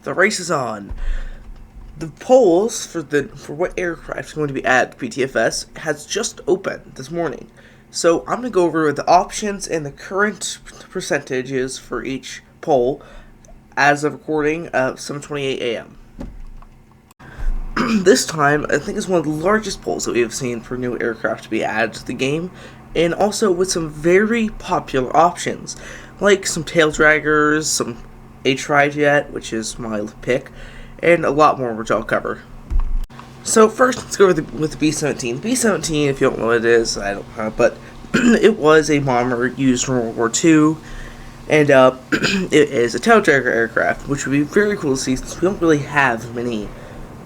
The race is on. The polls for what aircraft is going to be added to PTFS has just opened this morning. So I'm going to go over the options and the current percentages for each poll as of recording of 7:28 a.m. This time, I think it's one of the largest polls that we have seen for new aircraft to be added to the game, and also with some very popular options, like some tail draggers, some a tri-jet, which is my pick, and a lot more, which I'll cover. So first, let's go with the B-17. The B-17, if you don't know what it is, I don't know, but it was a bomber used in World War II, and it is a tail dragger aircraft, which would be very cool to see since we don't really have many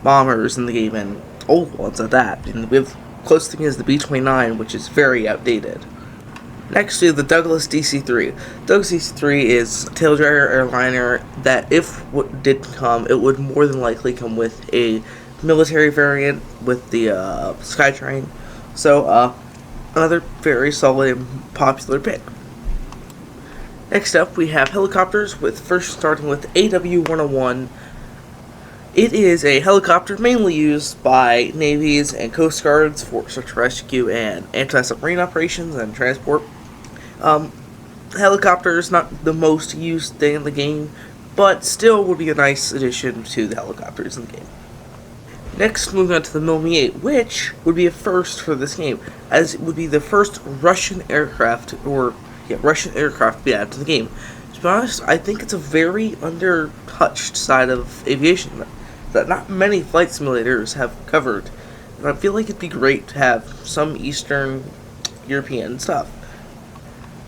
bombers in the game, and old ones at that. And we have close thing is the B-29, which is very outdated. Next, we have the Douglas DC-3. Douglas DC-3 is a tail dragger airliner that, if what did come, it would more than likely come with a military variant with the Skytrain. So, another very solid and popular pick. Next up, we have helicopters, starting with AW-101. It is a helicopter mainly used by navies and coast guards for search and rescue and anti-submarine operations and transport. Helicopter is not the most used thing in the game, but still would be a nice addition to the helicopters in the game. Next, moving on to the Mi-8, which would be a first for this game, as it would be the first Russian aircraft to be added to the game. To be honest, I think it's a very under-touched side of aviation that not many flight simulators have covered, and I feel like it'd be great to have some Eastern European stuff.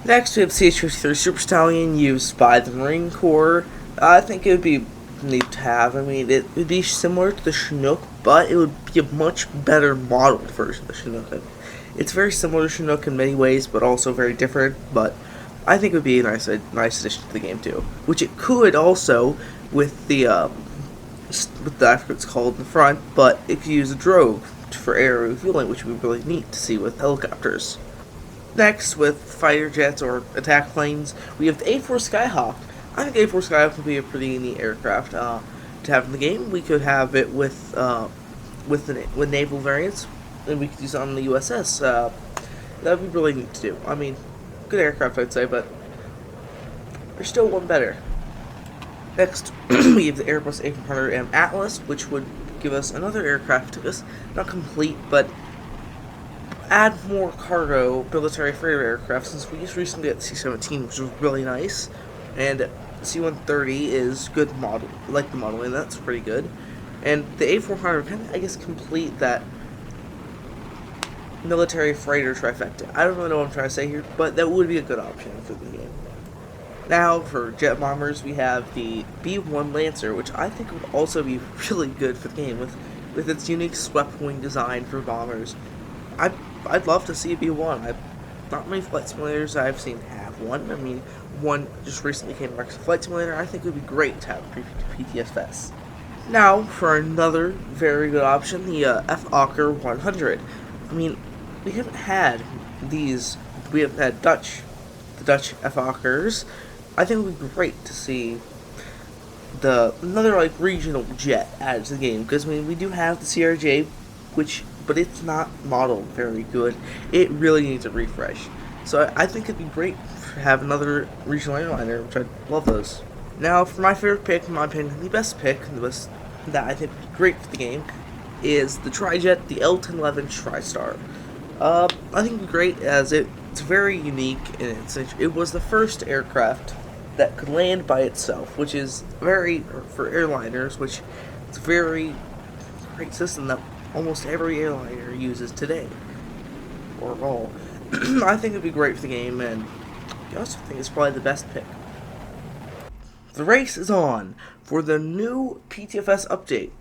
Next, we have CH-53 Super Stallion used by the Marine Corps. I think it would be neat to have. I mean, it would be similar to the Chinook, but it would be a much better modeled version of the Chinook. It's very similar to Chinook in many ways, but also very different, but I think it would be a nice addition to the game too. Which it could also with the I forget what it's called in the front, but it could use a drogue for air refueling, which would be really neat to see with helicopters. Next, with fighter jets or attack planes, we have the A4 Skyhawk. I think A4 Skyhawk would be a pretty neat aircraft to have in the game. We could have it with naval variants, and we could use it on the USS. That would be really neat to do. I mean, good aircraft, I'd say, but there's still one better. Next, we have the Airbus A400M Atlas, which would give us another aircraft to us, not complete, but add more cargo military freighter aircraft, since we just recently got the C-17, which was really nice, and C-130 is good model, I like the modeling, that's pretty good, and the A400 kind of, I guess, complete that military freighter trifecta. I don't really know what I'm trying to say here, but that would be a good option for the game. Now, for jet bombers, we have the B-1 Lancer, which I think would also be really good for the game, with its unique swept wing design for bombers. I'd love to see a B-1. Not many flight simulators I've seen have one. I mean, one just recently came back to Flight Simulator. I think it would be great to have PTFS. Now, for another very good option, the F-Ocker 100. I mean, we haven't had these. We haven't had the Dutch F-Ockers. I think it would be great to see another regional jet added to the game, because I mean, we do have the CRJ, but it's not modeled very good. It really needs a refresh. So I think it'd be great to have another regional airliner, which I love those. Now, for my favorite pick, in my opinion, the best pick, that I think would be great for the game, is the tri-jet, the L-1011 TriStar. I think it'd be great as it's very unique, and it was the first aircraft that could land by itself, which is for airliners, which is a very great system that almost every airliner uses today, or all. I think it'd be great for the game, and I also think it's probably the best pick. The race is on for the new PTFS update.